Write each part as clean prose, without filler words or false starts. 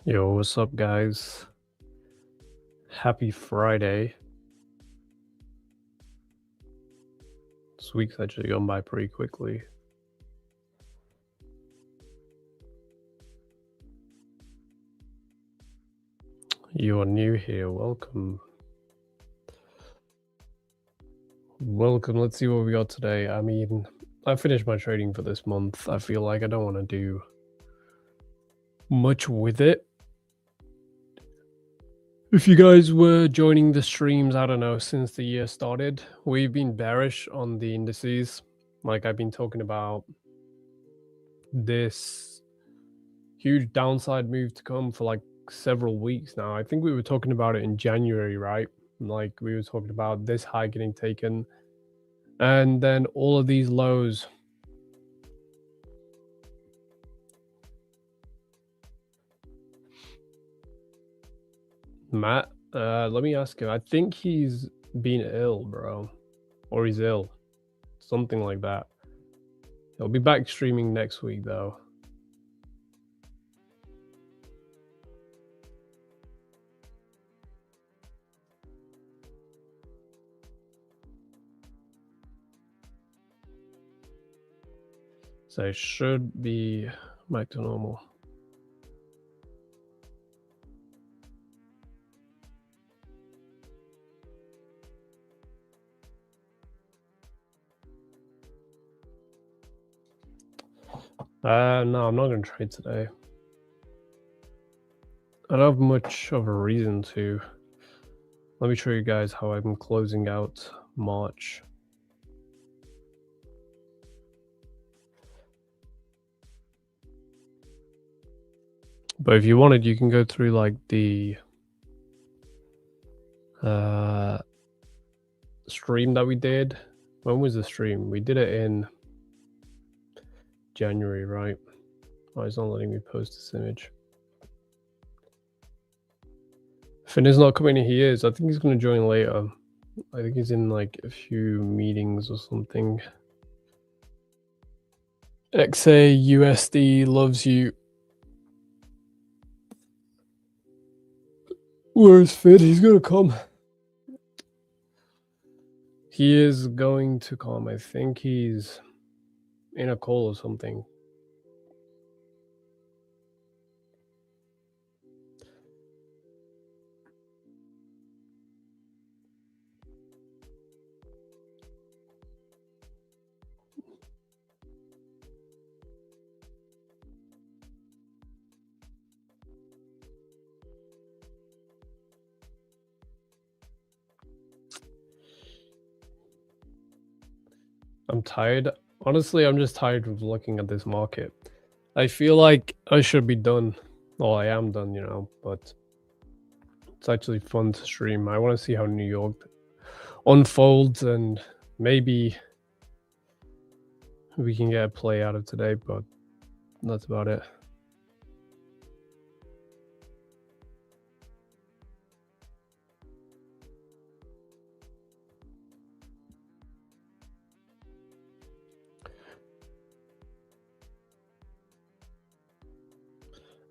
Yo, what's up, guys? Happy Friday. This week's actually gone by pretty quickly. You are new here. Welcome. Welcome. Let's see what we got today. I mean, I finished my trading for this month. I feel like I don't want to do much with it. If you guys were joining the streams, I don't know, since the year started, we've been bearish on the indices. Like I've been talking about this huge downside move to come for like several weeks now. I think we were talking about it in January, right? Like we were talking about this high getting taken and then all of these lows. Matt, let me ask him. I think he's been ill, bro, or he's ill, something like that. He'll be back streaming next week though. So it should be back to normal. No, I'm not going to trade today. I don't have much of a reason to. Let me show you guys how I'm closing out March. But if you wanted, you can go through like the stream that we did. When was the stream? We did it in January, right? Oh, it's not letting me post this image. Finn is not coming in. He is. I think he's going to join later. I think he's in like a few meetings or something. XAUSD loves you. Where's Finn? He's going to come. He is going to come. I think he's in a call or something. I'm tired. Honestly, I'm just tired of looking at this market. I feel like I should be done. Well, I am done, you know, but it's actually fun to stream. I want to see how New York unfolds and maybe we can get a play out of today, but that's about it.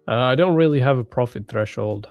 I don't really have a profit threshold.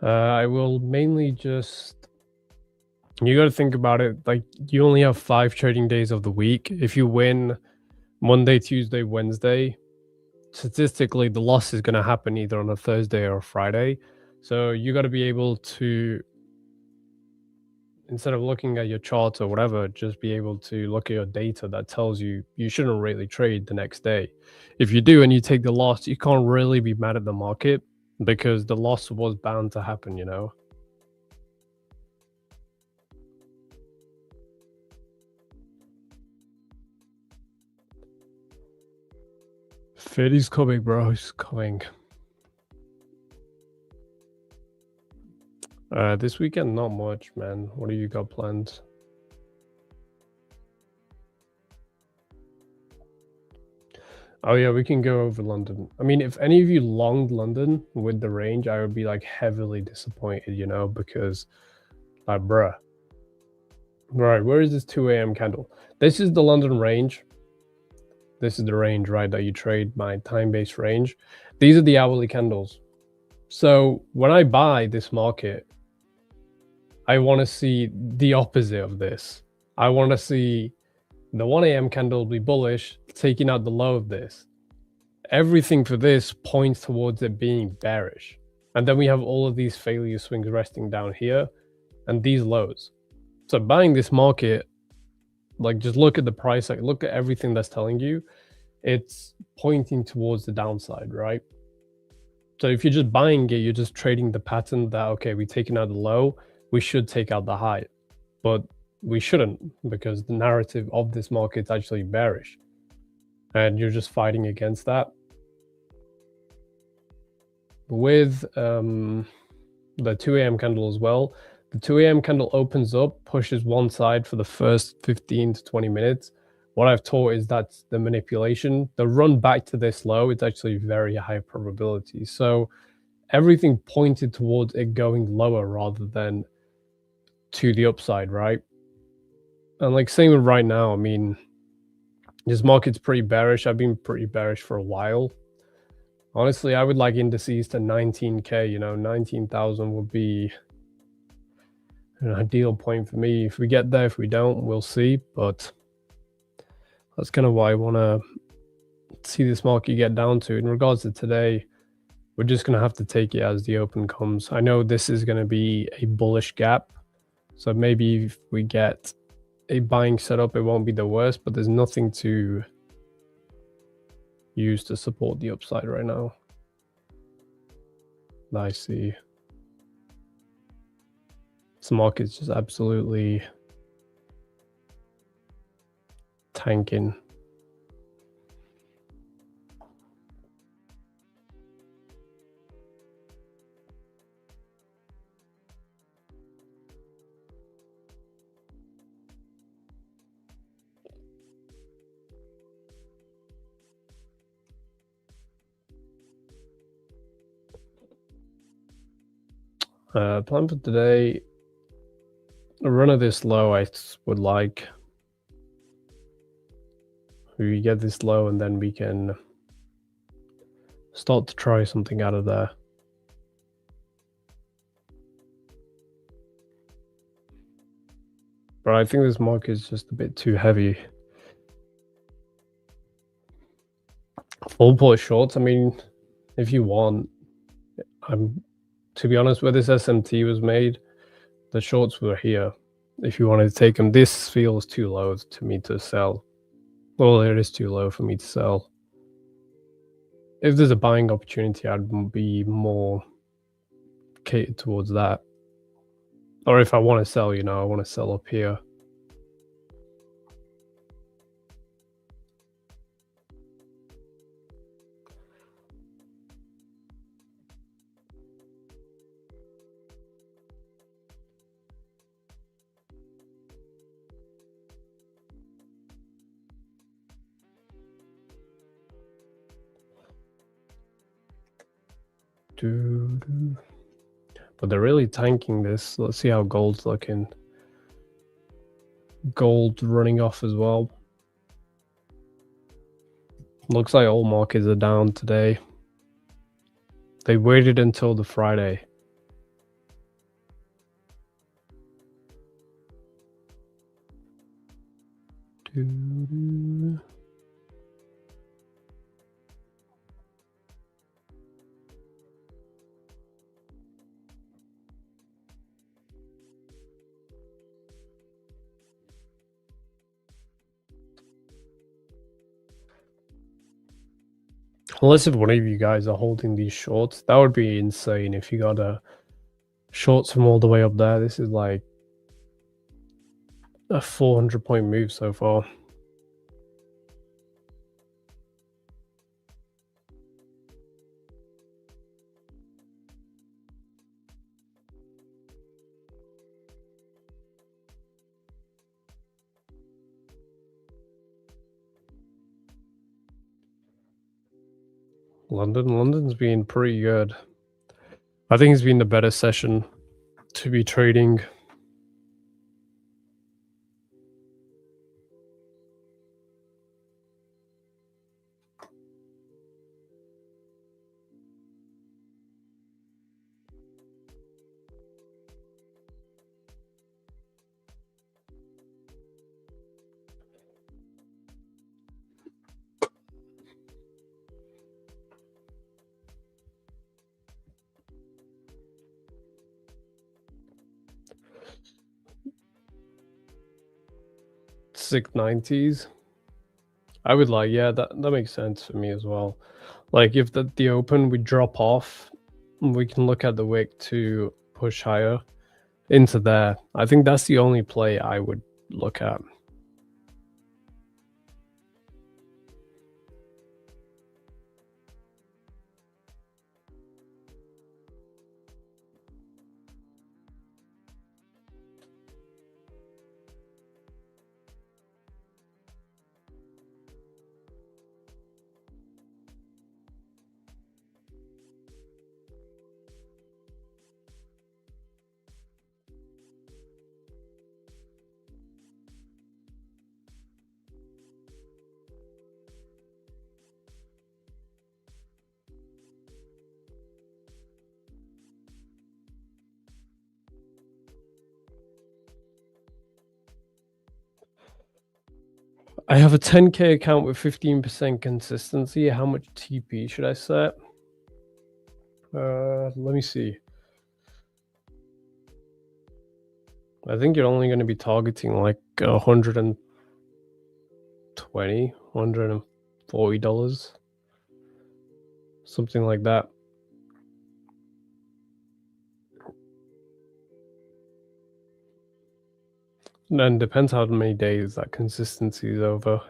I will mainly just, you got to think about it, like you only have 5 trading days of the week. If you win Monday, Tuesday, Wednesday, statistically the loss is going to happen either on a Thursday or a Friday. So you got to be able to, instead of looking at your charts or whatever, just be able to look at your data that tells you you shouldn't really trade the next day. If you do and you take the loss, you can't really be mad at the market because the loss was bound to happen, you know? Fiddy's coming, bro. He's coming. This weekend, not much, man. What do you got planned? Oh yeah, we can go over London. I mean, if any of you longed London with the range, I would be like heavily disappointed, you know, because like, bruh. Right, where is this 2 a.m. candle? This is the London range. This is the range, right, that you trade, my time-based range. These are the hourly candles. So when I buy this market, I want to see the opposite of this. I want to see the 1 a.m. candle be bullish, taking out the low of this. Everything for this points towards it being bearish. And then we have all of these failure swings resting down here and these lows. So buying this market, like just look at the price, like look at everything that's telling you, it's pointing towards the downside, right? So if you're just buying it, you're just trading the pattern that, okay, we're taking out the low, we should take out the high. But we shouldn't, because the narrative of this market is actually bearish. And you're just fighting against that. With the 2 a.m. candle as well, the 2 a.m. candle opens up, pushes one side for the first 15 to 20 minutes. What I've taught is that's the manipulation. The run back to this low, it's actually very high probability. So everything pointed towards it going lower rather than to the upside, right? And like same with right now, I mean, this market's pretty bearish. I've been pretty bearish for a while. Honestly, I would like indices to 19K, you know, 19,000 would be an ideal point for me. If we get there, if we don't, we'll see. But that's kind of why I want to see this market get down to. In regards to today, we're just going to have to take it as the open comes. I know this is going to be a bullish gap. So maybe if we get a buying setup, it won't be the worst, but there's nothing to use to support the upside right now. I see. This market's just absolutely tanking. Plan for today, a run of this low I would like. We get this low and then we can start to try something out of there. But I think this market is just a bit too heavy. Full put shorts, I mean, if you want, to be honest, where this SMT was made, the shorts were here. If you wanted to take them, this feels too low to me to sell. Well, it is too low for me to sell. If there's a buying opportunity, I'd be more catered towards that. Or if I want to sell, you know, I want to sell up here. But they're really tanking this. Let's see how gold's looking. Gold running off as well. Looks like all markets are down today. They waited until the Friday. Unless if one of you guys are holding these shorts, that would be insane if you got a shorts from all the way up there. This is like a 400-point move so far. London's been pretty good. I think it's been the better session to be trading. $690s. I would like, yeah, that makes sense for me as well. Like if the open we drop off, we can look at the wick to push higher into there. I think that's the only play I would look at. I have a 10K account with 15% consistency. How much TP should I set? Let me see. I think you're only going to be targeting like $120, $140, something like that. And depends how many days that consistency is over.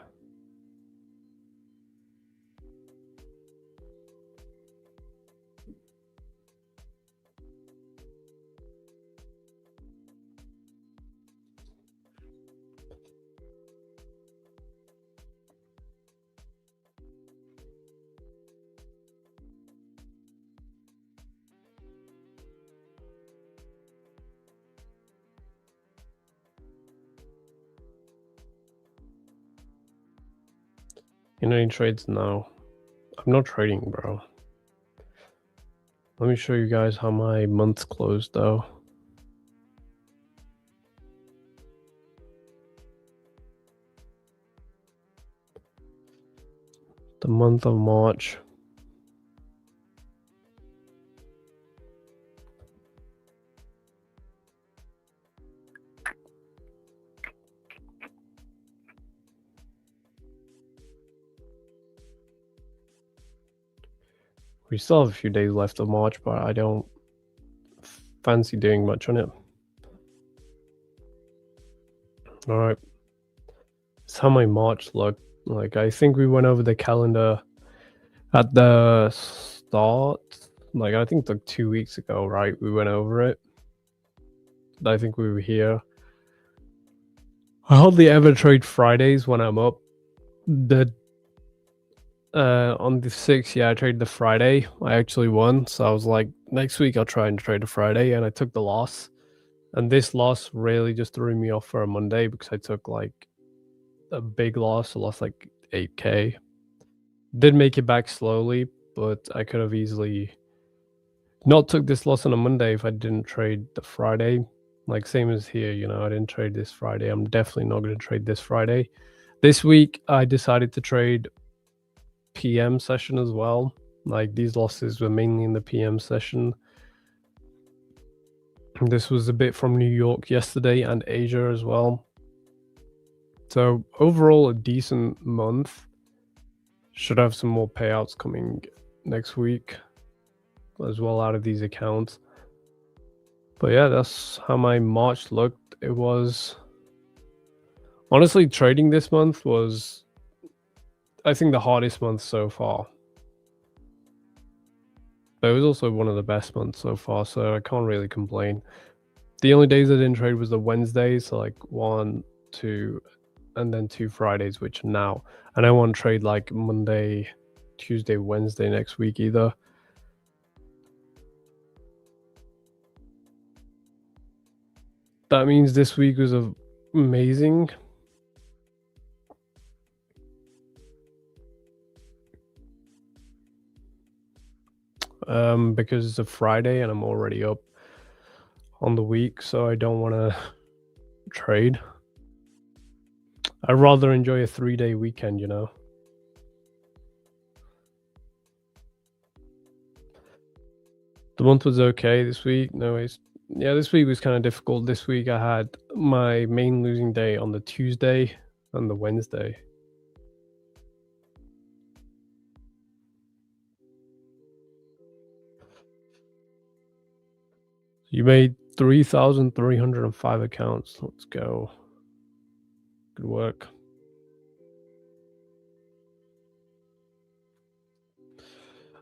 You know, any trades now? I'm not trading, bro. Let me show you guys how my month's closed, though. The month of March. We still have a few days left of March, but I don't fancy doing much on it. All right. That's how my March looked. Like, I think we went over the calendar at the start. Like, I think like 2 weeks ago, right? We went over it. I think we were here. I hardly ever trade Fridays when I'm up. On the 6th, yeah, I traded the Friday. I actually won, so I was like, next week I'll try and trade a Friday, and I took the loss. And this loss really just threw me off for a Monday because I took like a big loss. I lost like 8K. Did make it back slowly, but I could have easily not took this loss on a Monday if I didn't trade the Friday. Like same as here, you know, I didn't trade this Friday. I'm definitely not going to trade this Friday. This week, I decided to trade PM session as well. Like these losses were mainly in the PM session. This was a bit from New York yesterday and Asia as well. So overall, a decent month. Should have some more payouts coming next week as well out of these accounts. But yeah, that's how my March looked. It was honestly trading this month was, I think, the hardest month so far. But it was also one of the best months so far, so I can't really complain. The only days I didn't trade was the Wednesdays, so like 1, 2, and then 2 Fridays, which now. And I want to trade like Monday, Tuesday, Wednesday next week either. That means this week was amazing. Because it's a Friday and I'm already up on the week, so I don't want to trade. I'd rather enjoy a 3-day weekend, you know. The month was okay this week. No, yeah, this week was kind of difficult. This week I had my main losing day on the Tuesday and the Wednesday. You made 3,305 accounts. Let's go. Good work.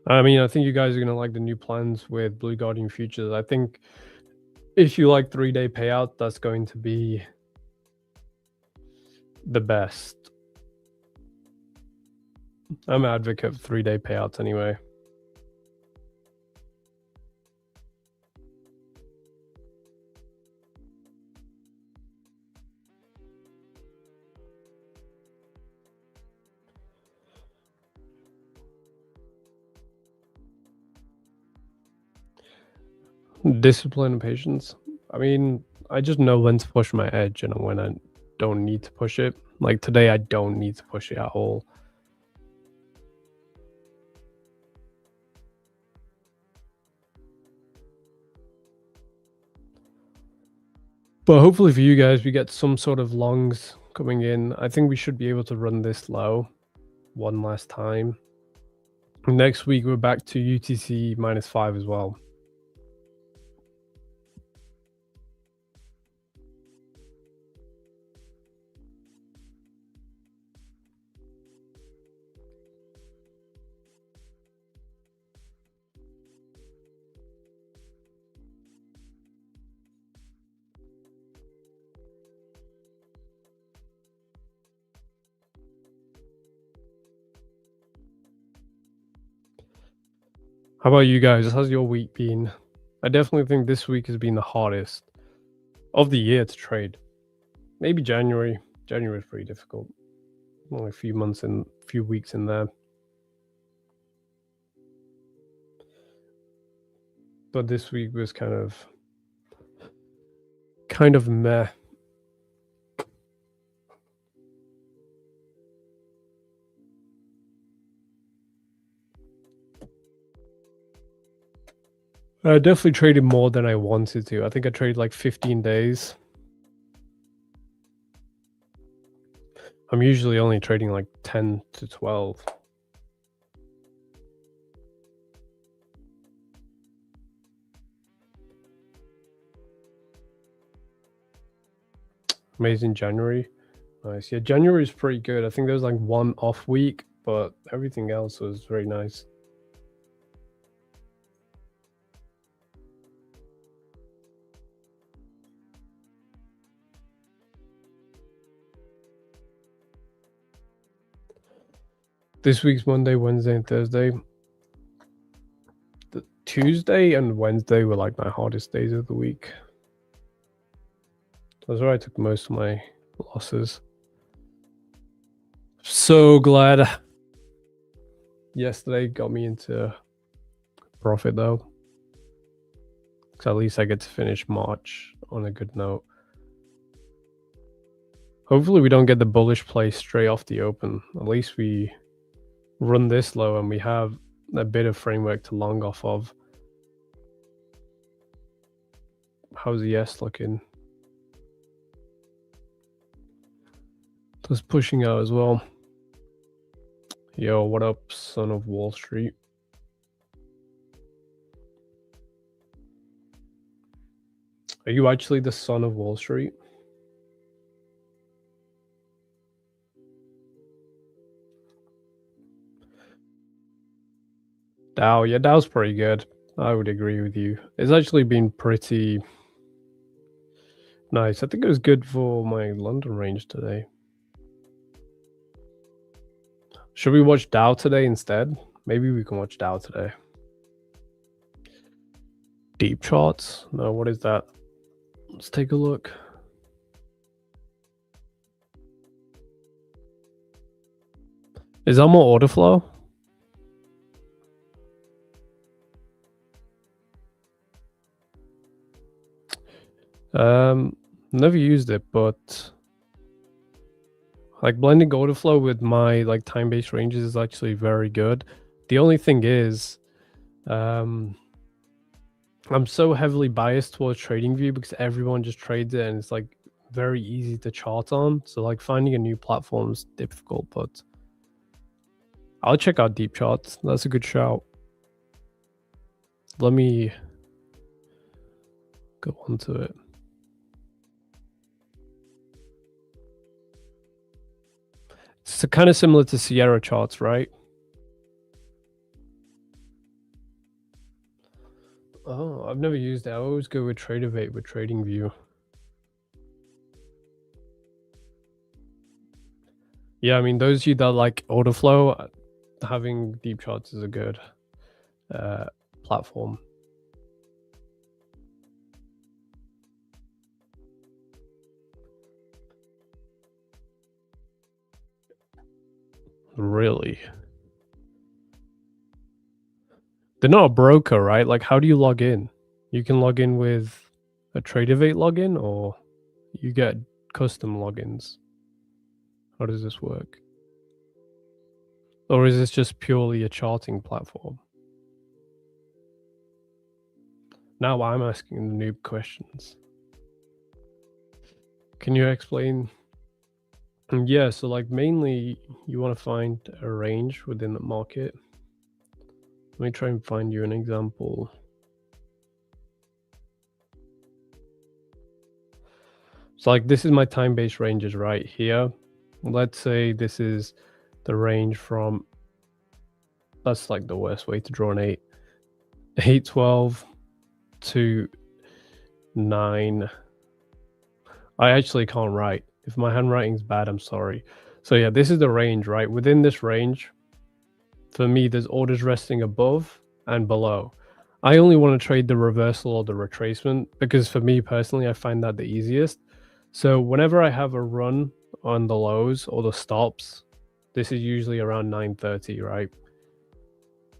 I mean, I think you guys are going to like the new plans with Blue Guardian Futures. I think if you like 3-day payout, that's going to be the best. I'm an advocate of 3-day payouts anyway. Discipline and patience. I mean, I just know when to push my edge and when I don't need to push it. Like today, I don't need to push it at all. But hopefully for you guys, we get some sort of longs coming in. I think we should be able to run this low one last time. Next week, we're back to UTC -5 as well. How about you guys? How's your week been? I definitely think this week has been the hardest of the year to trade. Maybe January. January is pretty difficult. Only a few weeks in there. But this week was kind of meh. I definitely traded more than I wanted to. I think I traded like 15 days. I'm usually only trading like 10 to 12. Amazing January. Nice. Yeah, January is pretty good. I think there was like one off week, but everything else was very nice. This week's Monday, Wednesday, and Thursday. The Tuesday and Wednesday were like my hardest days of the week. That's where I took most of my losses. So glad yesterday got me into profit though. Because at least I get to finish March on a good note. Hopefully we don't get the bullish play straight off the open. At least we run this low and we have a bit of framework to long off of. How's the S looking? Just pushing out as well. Yo, what up, son of Wall Street? Are you actually the son of Wall Street? Dow, yeah, Dow's pretty good. I would agree with you. It's actually been pretty nice. I think it was good for my London range today. Should we watch Dow today instead? Maybe we can watch Dow today. Deep charts? No, what is that? Let's take a look. Is that more order flow? Never used it, but like blending order flow with my like time-based ranges is actually very good. The only thing is, I'm so heavily biased towards TradingView because everyone just trades it and it's like very easy to chart on. So like finding a new platform is difficult, but I'll check out deep charts. That's a good shout. Let me go onto it. It's kind of similar to Sierra charts, right? Oh, I've never used it. I always go with Tradeovate with TradingView. Yeah, I mean, those of you that like order flow, having deep charts is a good platform. Really? They're not a broker, right? Like, how do you log in? You can log in with a Tradeovate login, or you get custom logins? How does this work? Or is this just purely a charting platform? Now I'm asking the noob questions. Can you explain? Yeah, so like mainly you want to find a range within the market. Let me try and find you an example. So like this is my time-based ranges right here. Let's say this is the range from, that's like the worst way to draw an 812 to 9. I actually can't write. If my handwriting's bad, I'm sorry. So yeah, this is the range, right? Within this range, for me, there's orders resting above and below. I only want to trade the reversal or the retracement because for me personally, I find that the easiest. So whenever I have a run on the lows or the stops, this is usually around 9:30, right?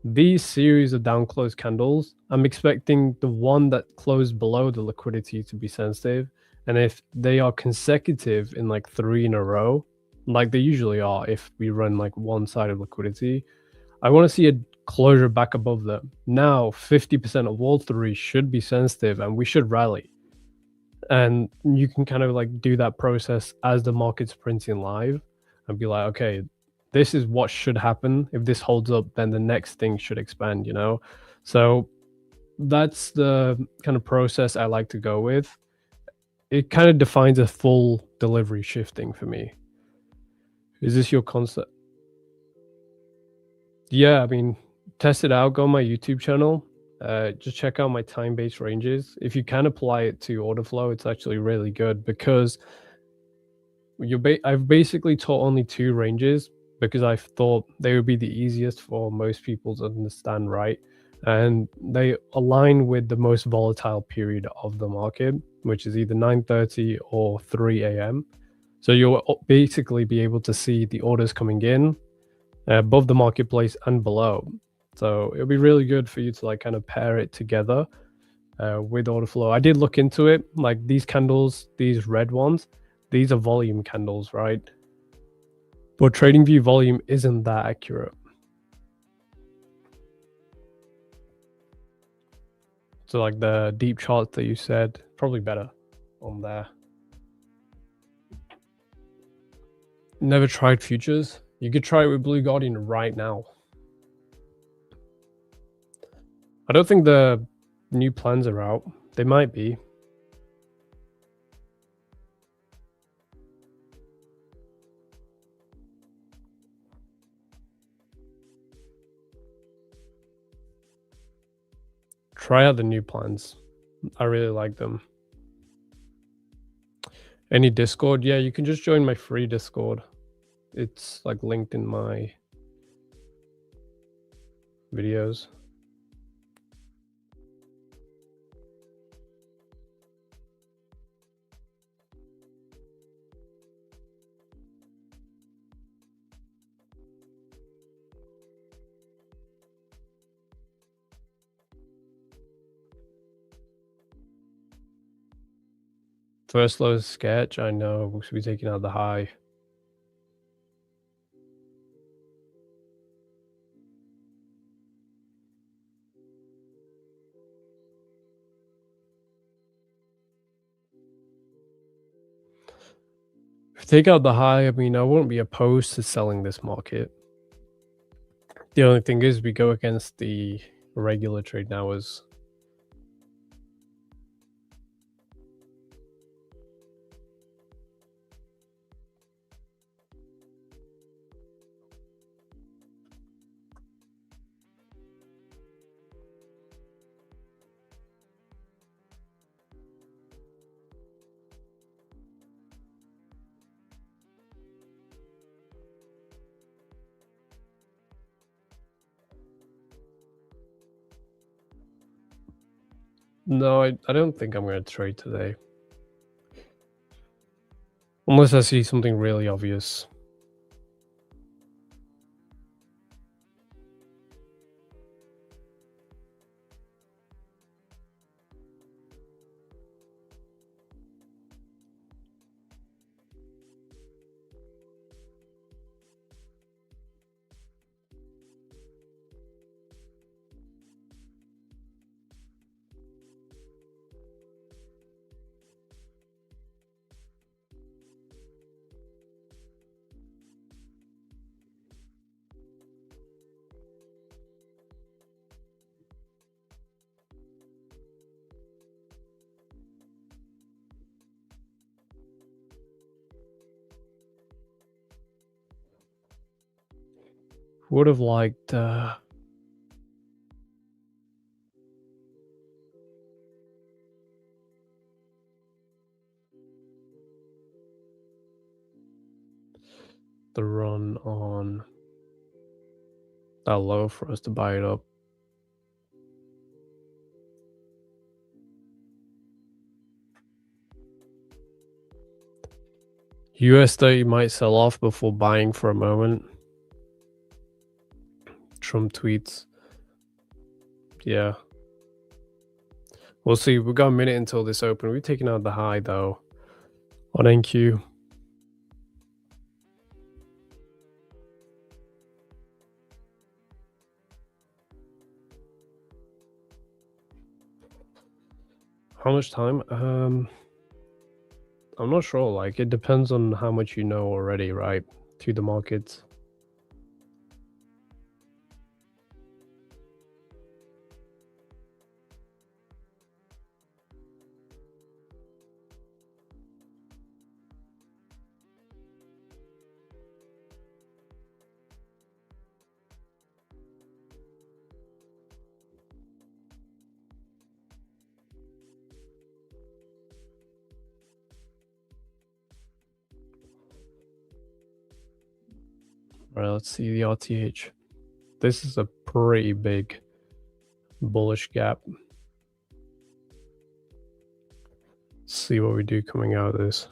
These series of down close candles, I'm expecting the one that closed below the liquidity to be sensitive. And if they are consecutive in like 3 in a row, like they usually are if we run like one side of liquidity, I want to see a closure back above them. Now, 50% of all 3 should be sensitive and we should rally. And you can kind of like do that process as the market's printing live and be like, okay, this is what should happen. If this holds up, then the next thing should expand, you know? So that's the kind of process I like to go with. It kind of defines a full delivery shifting for me. Is this your concept? Yeah, I mean, test it out. Go on my YouTube channel. Just check out my time-based ranges. If you can apply it to order flow, it's actually really good because I've basically taught only 2 ranges because I thought they would be the easiest for most people to understand, right? And they align with the most volatile period of the market, which is either 9:30 or 3 a.m. So you'll basically be able to see the orders coming in above the marketplace and below. So it'll be really good for you to like kind of pair it together with order flow. I did look into it, like these candles, these red ones, these are volume candles, right? But TradingView volume isn't that accurate. So like the deep charts that you said, probably better on there. Never tried futures. You could try it with Blue Guardian right now. I don't think the new plans are out. They might be. Try out the new plans. I really like them. Any Discord? Yeah, you can just join my free Discord. It's like linked in my videos. First low sketch, I know we should be taking out the high. If you take out the high, I mean, I wouldn't be opposed to selling this market. The only thing is we go against the regular trading hours. No, I don't think I'm going to trade today. Unless I see something really obvious. Would have liked the run on that low for us to buy it up. USD might sell off before buying for a moment. Trump tweets. Yeah. We'll see. We've got a minute until this open. We're taking out the high though on NQ. How much time? I'm not sure. Like, it depends on how much you know already, right? To the markets. All right, let's see the RTH. This is a pretty big bullish gap. Let's see what we do coming out of this.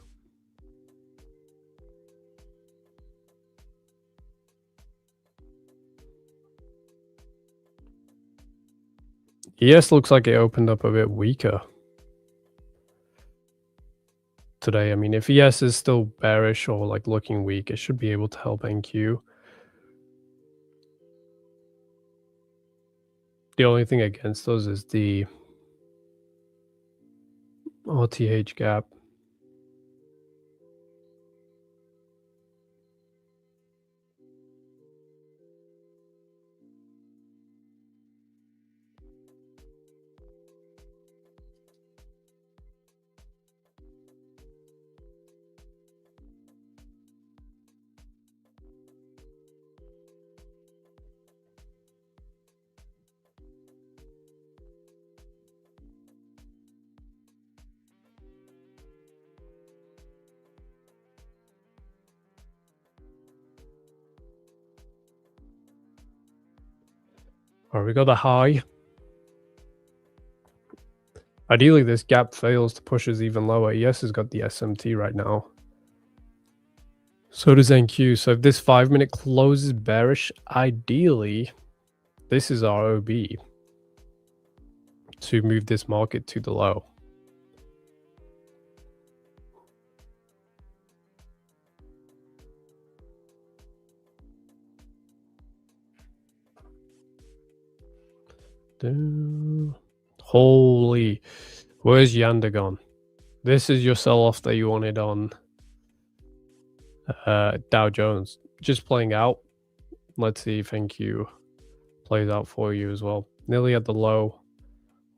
ES looks like it opened up a bit weaker today. I mean, if ES is still bearish or like looking weak, it should be able to help NQ. The only thing against those is the RTH gap. All right, we got the high. Ideally, this gap fails to push us even lower. ES has got the SMT right now. So does NQ. So if this 5-minute closes bearish, ideally, this is our OB to move this market to the low. Holy, where's Yanda gone? This is your sell-off that you wanted on Dow Jones. Just playing out. Let's see if NQ plays out for you as well. Nearly at the low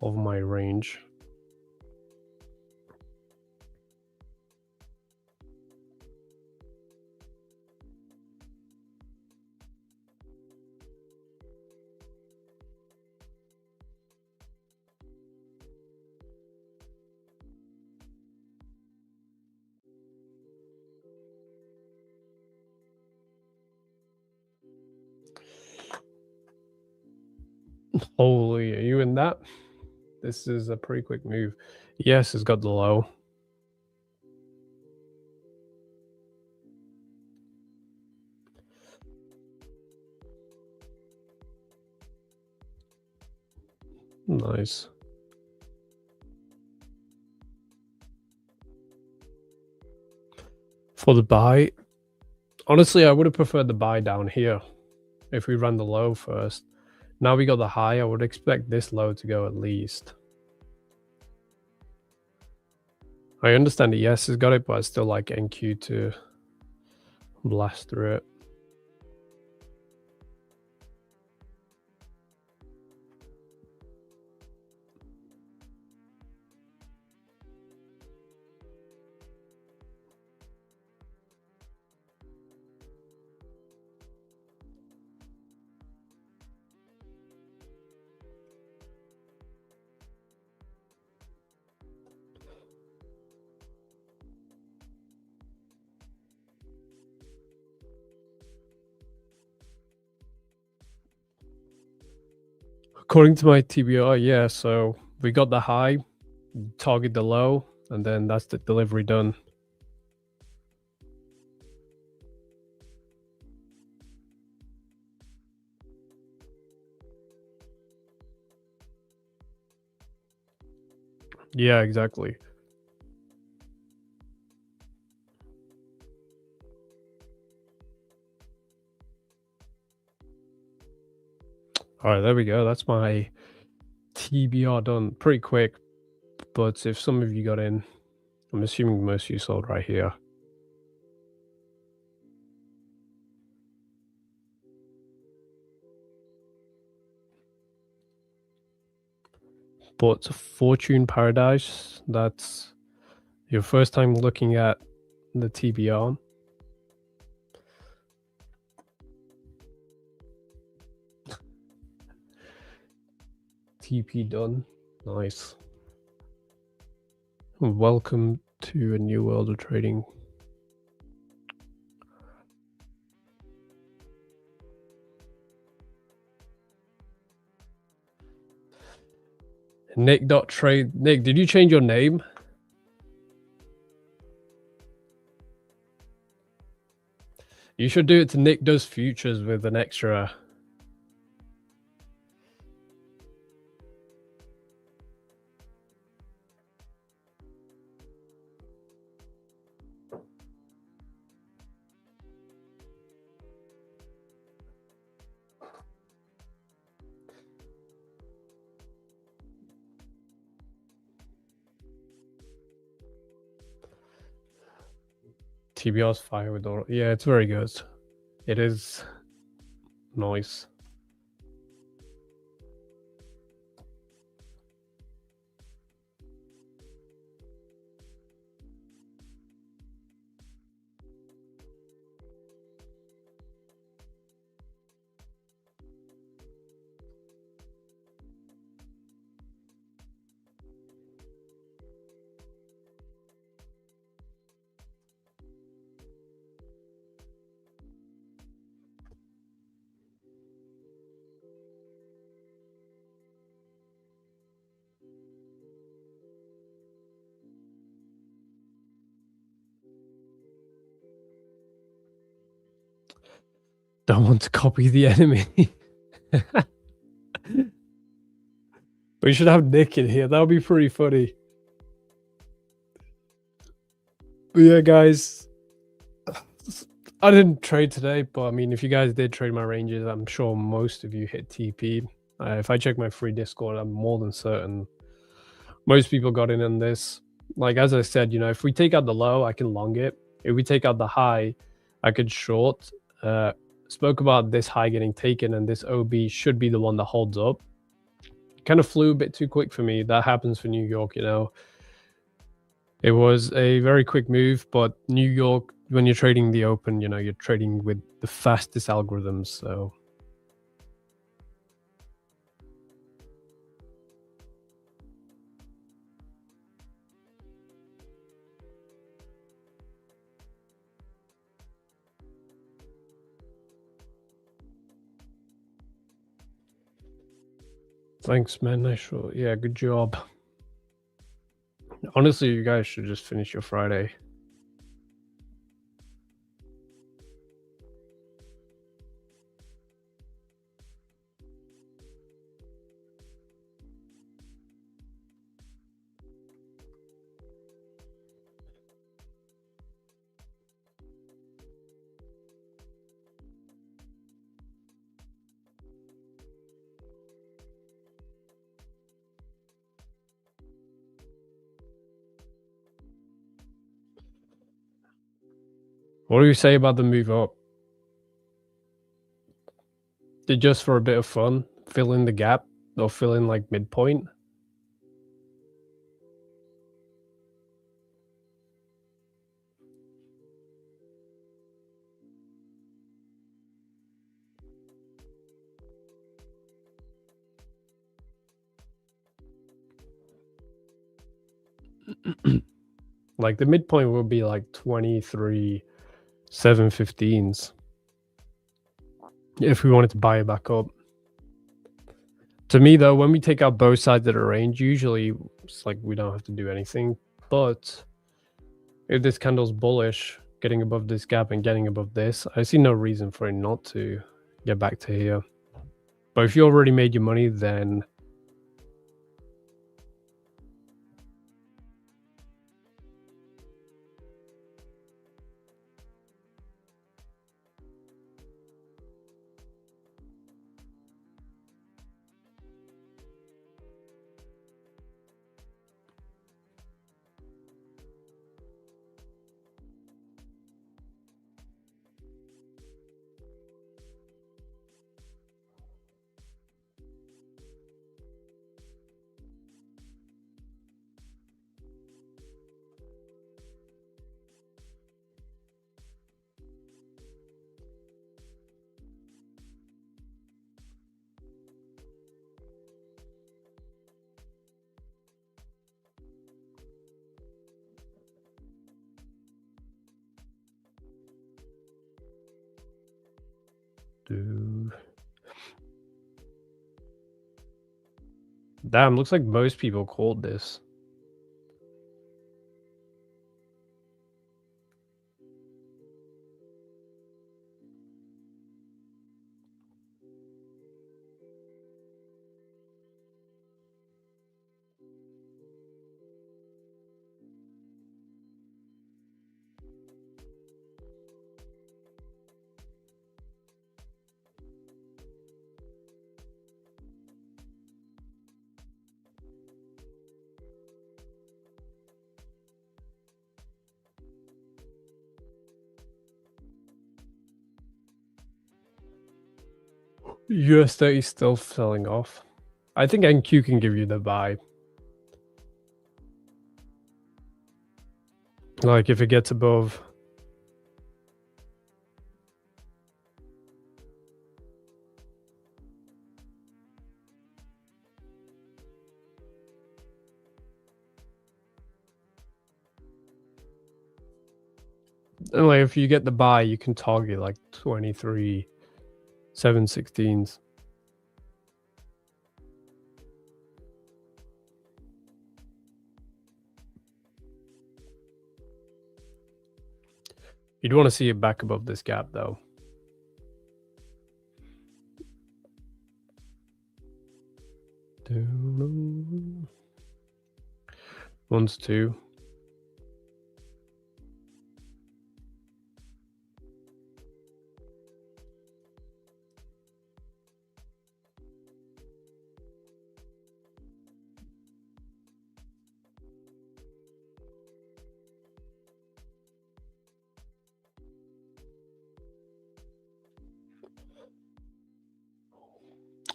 of my range. Holy, are you in that? This is a pretty quick move. Yes, it's got the low. Nice. For the buy, honestly, I would have preferred the buy down here if we run the low first. Now we got the high, I would expect this low to go at least. I understand the ES has got it, but I still like NQ to blast through it. According to my TBR, yeah, so we got the high, target the low, and then that's the delivery done. Yeah, exactly. All right, there we go. That's my TBR done pretty quick. But if some of you got in, I'm assuming most of you sold right here. But Fortune Paradise, that's your first time looking at the TBR. TP done. Nice. Welcome to a new world of trading. Nick.trade. Nick, did you change your name? You should do it to Nick Does Futures with an extra. TBR's fire with all. Yeah, it's very good. It is nice. don't want to copy the enemy. We should have Nick in here. That would be pretty funny. But yeah, guys, I didn't trade today, but I mean, if you guys did trade my ranges, I'm sure most of you hit TP. If I check my free Discord, I'm more than certain most people got in on this. Like, as I said, you know, if we take out the low, I can long it. If we take out the high, I could short. Spoke about this high getting taken, and this OB should be the one that holds up. Kind of flew a bit too quick for me. That happens for New York, you know. It was a very quick move, but New York, when you're trading the open, you know, you're trading with the fastest algorithms, so. Thanks, man. Nice shot. Yeah, good job. Honestly, you guys should just finish your Friday. What do you say about the move up? Did just for a bit of fun, fill in the gap or fill in like midpoint? Like the midpoint will be like 23 715s if we wanted to buy it back up. To me though, when we take out both sides of the range, usually it's like we don't have to do anything. But if this candle's bullish, getting above this gap and getting above this, I see no reason for it not to get back to here. But if you already made your money, then damn, looks like most people called this. US30 is still selling off. I think NQ can give you the buy. Like if it gets above. And like if you get the buy, you can target like 23 716s. You'd want to see it back above this gap though. One's 2.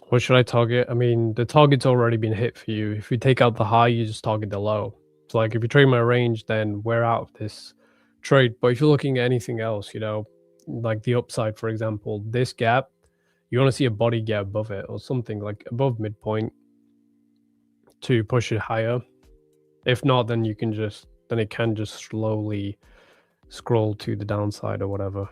What should I target? I mean, the target's already been hit for you. If you take out the high, you just target the low. So like if you trade my range, then we're out of this trade. But if you're looking at anything else, you know, like the upside, for example, this gap, you want to see a body gap above it or something like above midpoint to push it higher. If not, then you can just, then it can just slowly scroll to the downside or whatever.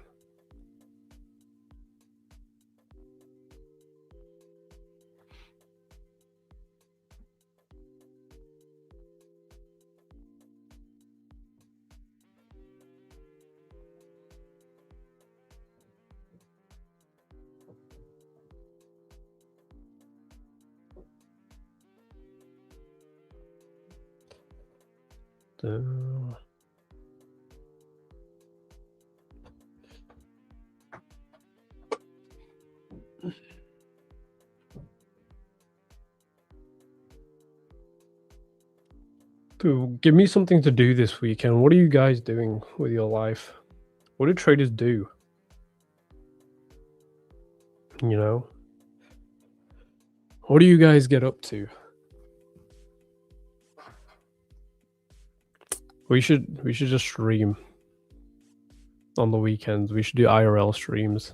Dude, give me something to do this weekend. What are you guys doing with your life? What do traders do? You know? What do you guys get up to? We should just stream on the weekends. We should do IRL streams.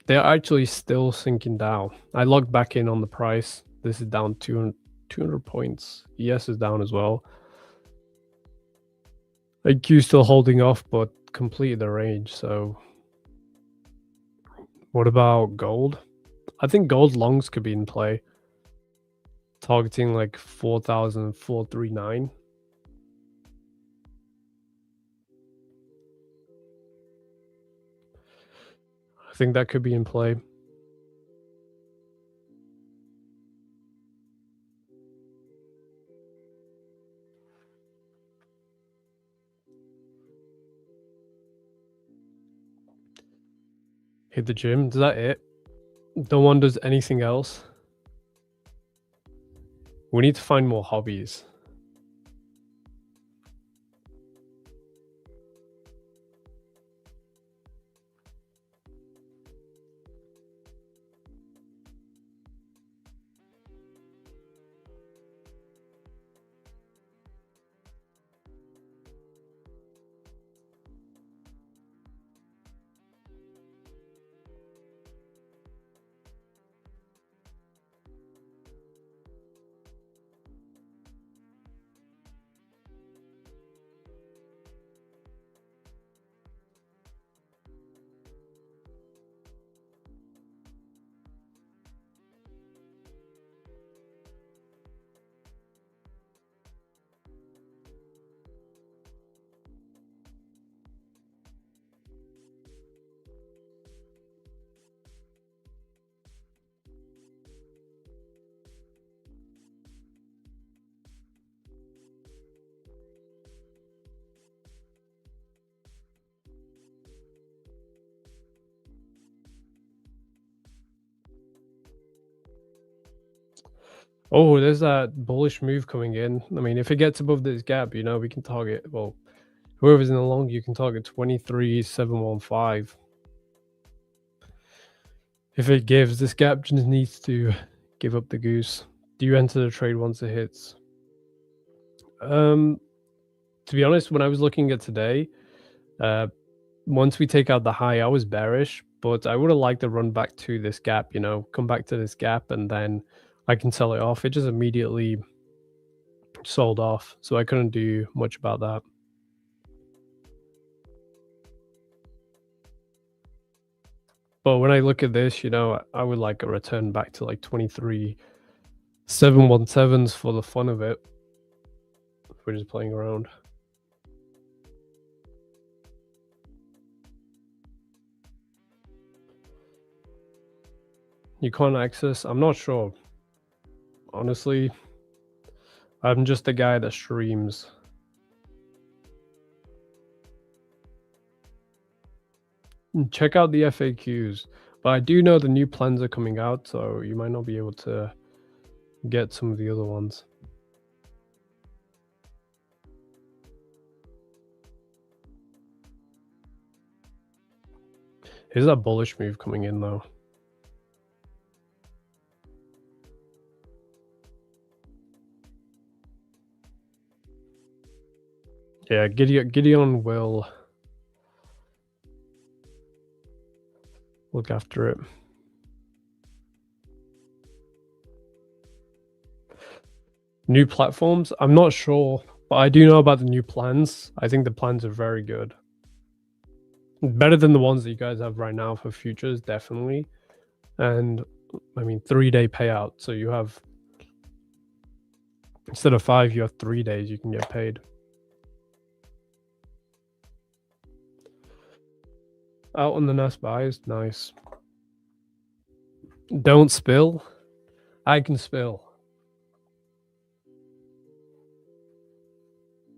They're actually still sinking down. I logged back in on the price. This is down 200 points. ES is down as well. IQ still holding off, but completed the range. So what about gold? I think gold longs could be in play. Targeting like 4,439. I think that could be in play. Hit the gym. Is that it? No one does anything else. We need to find more hobbies. Oh, there's that bullish move coming in. I mean, if it gets above this gap, you know, we can target, well, whoever's in the long, you can target 23,715. If it gives, this gap just needs to give up the goose. Do you enter the trade once it hits? To be honest, when I was looking at today, once we take out the high, I was bearish, but I would have liked to run back to this gap, you know, come back to this gap, and then I can sell it off. It just immediately sold off, so I couldn't do much about that. But when I look at this, you know, I would like a return back to like 23,717s for the fun of it. We're just playing around. You can't access? I'm not sure. Honestly, I'm just a guy that streams. Check out the FAQs. But I do know the new plans are coming out, so you might not be able to get some of the other ones. Is that bullish move coming in though? Yeah, Gideon will look after it. New platforms? I'm not sure, but I do know about the new plans. I think the plans are very good. Better than the ones that you guys have right now for futures, definitely. And I mean, 3-day payout. So you have, instead of 5, you have 3 days you can get paid. Out on the NAS buys, nice. Don't spill. I can spill.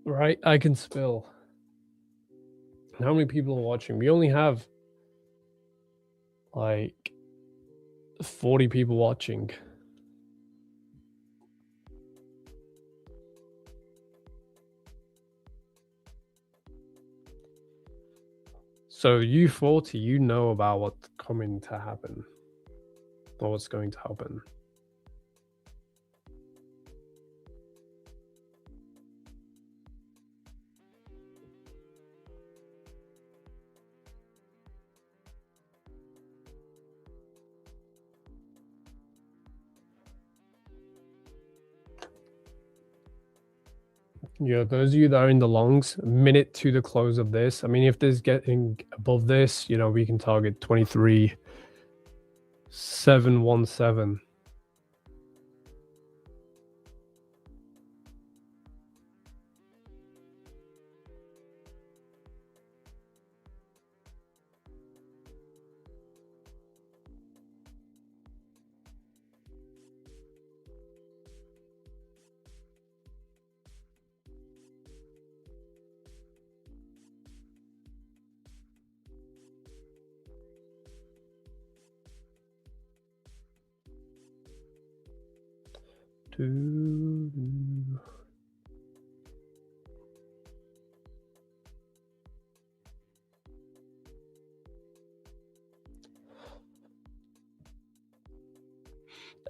Right? I can spill. How many people are watching? We only have like 40 people watching. So you 40, you know about what's coming to happen or what's going to happen. Yeah, those of you that are in the longs, a minute to the close of this. I mean, if this getting above this, you know, we can target 23,717.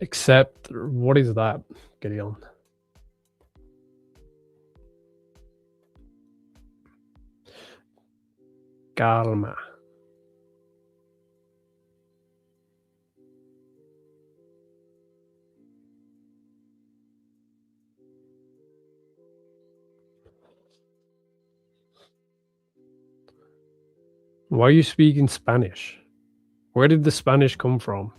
Except, what is that, Gideon? Calma. Why are you speaking Spanish? Where did the Spanish come from?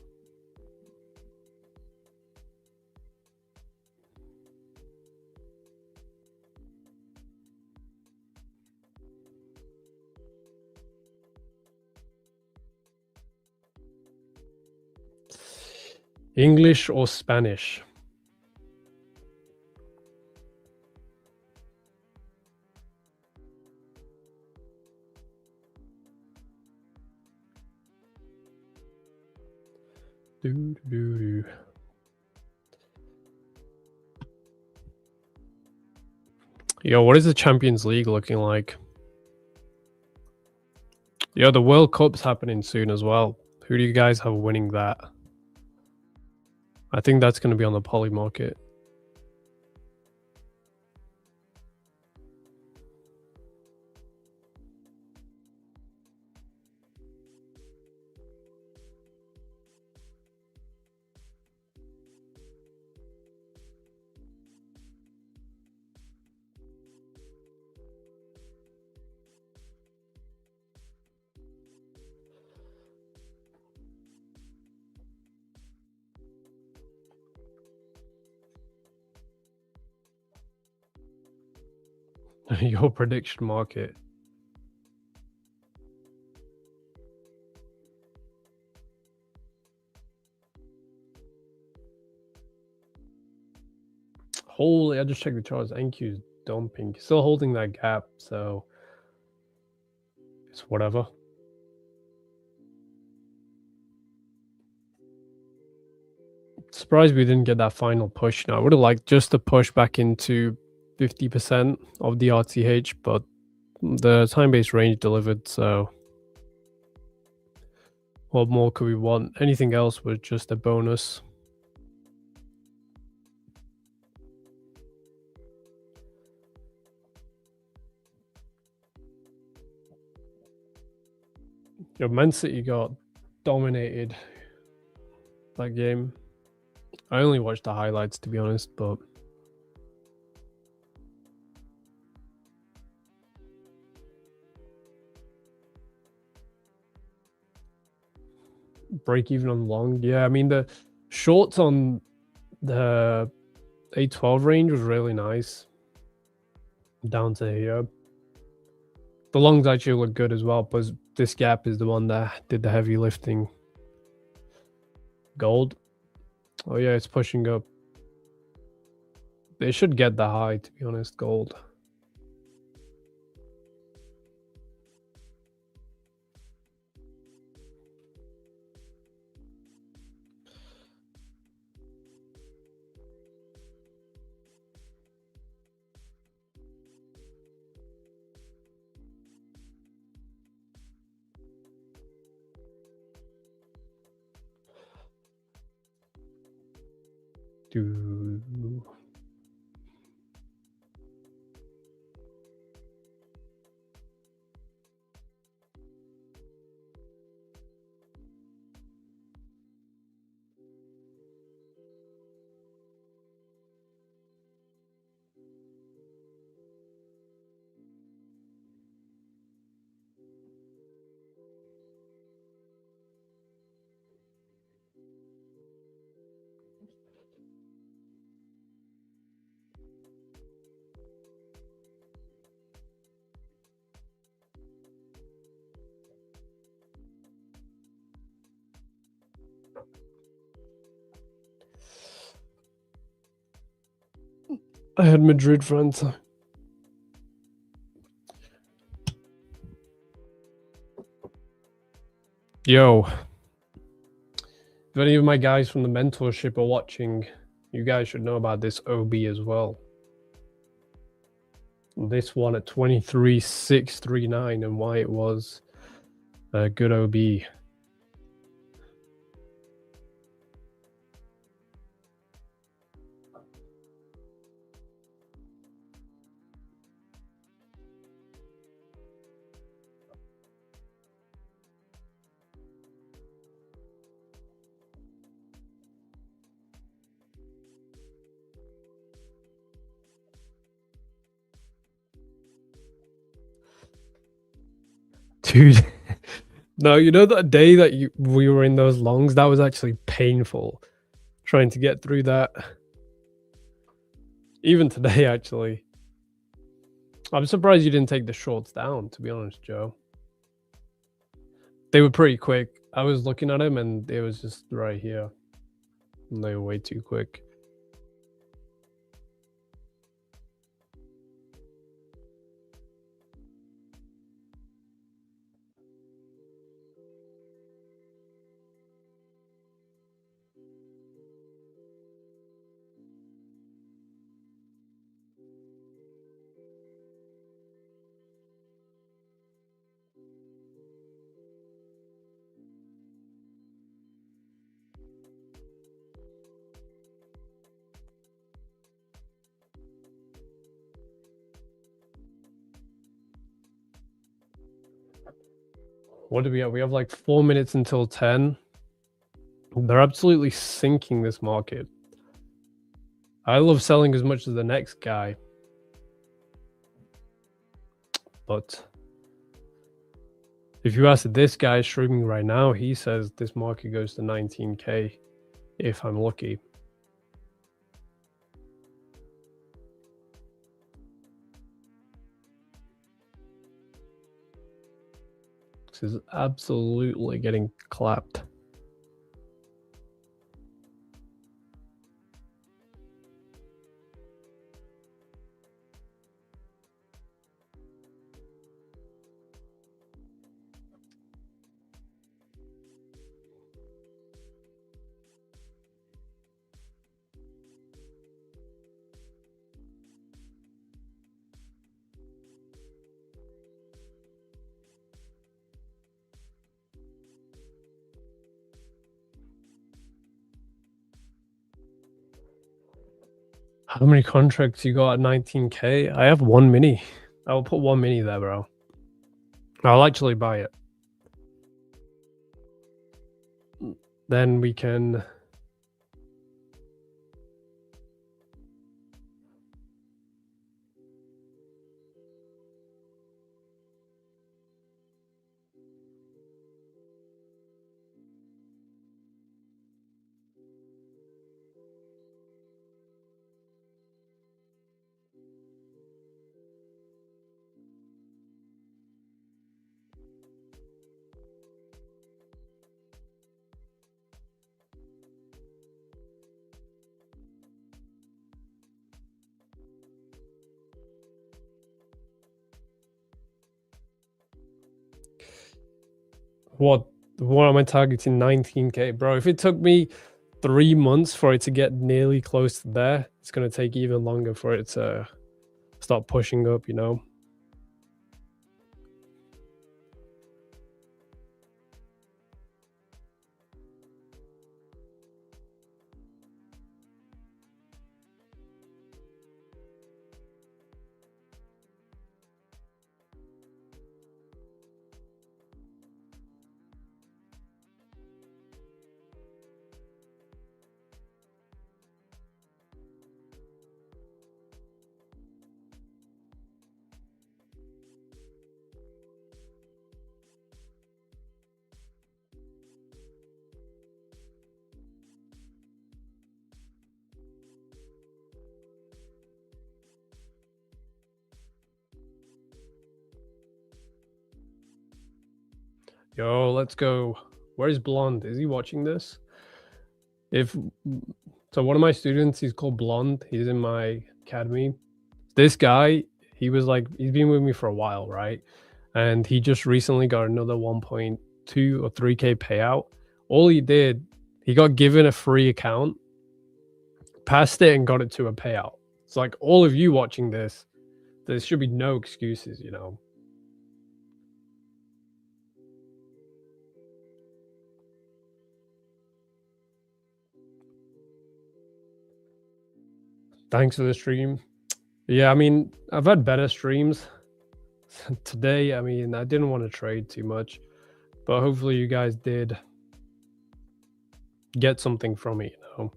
English or Spanish? Yo, what is the Champions League looking like? Yo, the World Cup's happening soon as well. Who do you guys have winning that? I think that's going to be on the poly market. Your prediction market. Holy, I just checked the charts. NQ is dumping. Still holding that gap, so it's whatever. Surprised we didn't get that final push now. I would have liked just to push back into 50% of the RTH, but the time-based range delivered, so what more could we want? Anything else was just a bonus. Your Man City got dominated that game. I only watched the highlights, to be honest, but break even on long. Yeah, I mean, the shorts on the 812 range was really nice. Down to here. The longs actually look good as well, but this gap is the one that did the heavy lifting. Gold. Oh yeah, it's pushing up. They should get the high, to be honest, gold. I had Madrid, France. Yo, if any of my guys from the mentorship are watching, you guys should know about this OB as well. This one at 23,639 and why it was a good OB. Dude, no, you know that day that we were in those longs, that was actually painful trying to get through that. Even today, actually. I'm surprised you didn't take the shorts down, to be honest, Joe. They were pretty quick. I was looking at them and it was just right here. And they were way too quick. What do we have? We have like 4 minutes until 10. They're absolutely sinking this market. I love selling as much as the next guy. But if you ask this guy streaming right now, he says this market goes to 19K if I'm lucky. This is absolutely getting clapped. How many contracts you got at 19K? I have one mini. I'll put one mini there, bro. I'll actually buy it. Then we can... What am I targeting? 19K, bro. If it took me 3 months for it to get nearly close to there, it's gonna take even longer for it to start pushing up, you know? Yo, let's go. Where's Blonde? Is he watching this? So one of my students, he's called Blonde. He's in my academy. This guy, he's been with me for a while, right? And he just recently got another 1.2 or 3K payout. All he did, he got given a free account, passed it, and got it to a payout. It's like, all of you watching this, there should be no excuses, you know? Thanks for the stream. Yeah, I mean, I've had better streams. Today, I mean, I didn't want to trade too much, but hopefully you guys did get something from it, you know?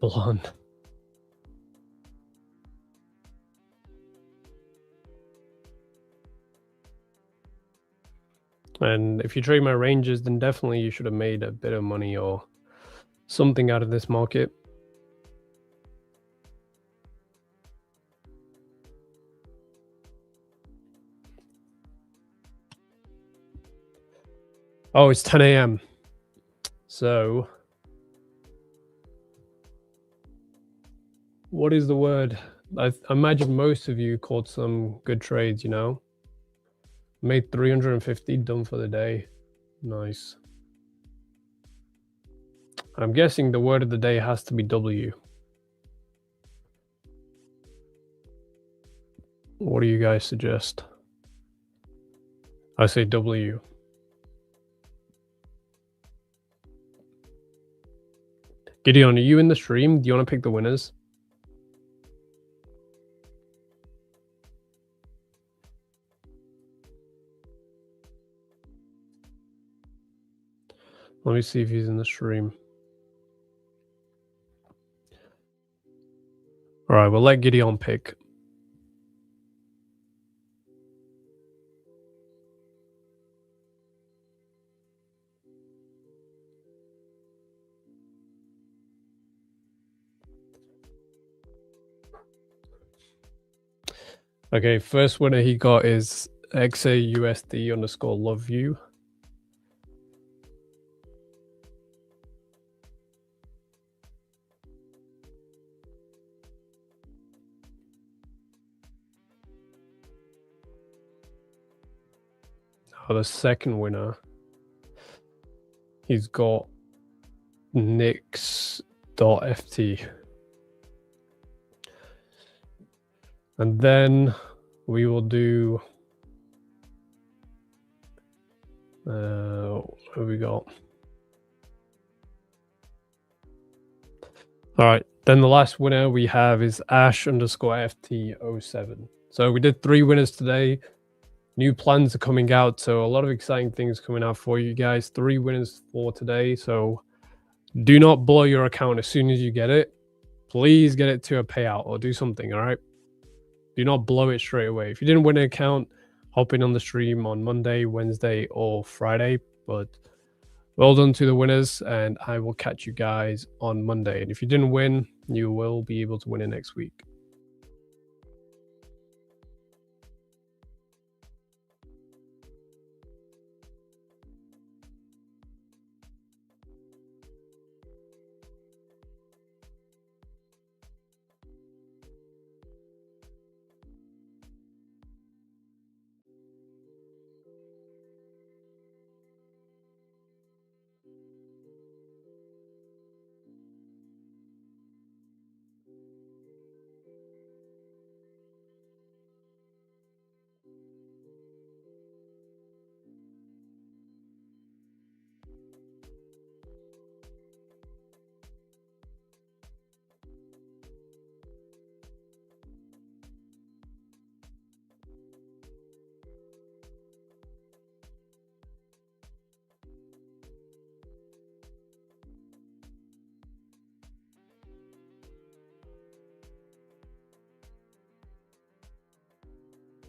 Blonde. And if you trade my ranges, then definitely you should have made a bit of money or something out of this market. Oh, it's 10 a.m. So, what is the word? I imagine most of you caught some good trades, you know? Made 350, done for the day. Nice. I'm guessing the word of the day has to be W. What do you guys suggest? I say W. Gideon, are you in the stream? Do you want to pick the winners? Let me see if he's in the stream. All right, we'll let Gideon pick. Okay, first winner he got is XAUSD underscore love you. Oh, the second winner, he's got Nix.ft. And then we will do what have we got? All right, then the last winner we have is Ash_FT07. So we did 3 winners today. New plans are coming out, so a lot of exciting things coming out for you guys. 3 winners for today, so do not blow your account as soon as you get it. Please get it to a payout or do something, all right? Do not blow it straight away. If you didn't win an account, hop in on the stream on Monday, Wednesday, or Friday. But well done to the winners, and I will catch you guys on Monday. And if you didn't win, you will be able to win it next week.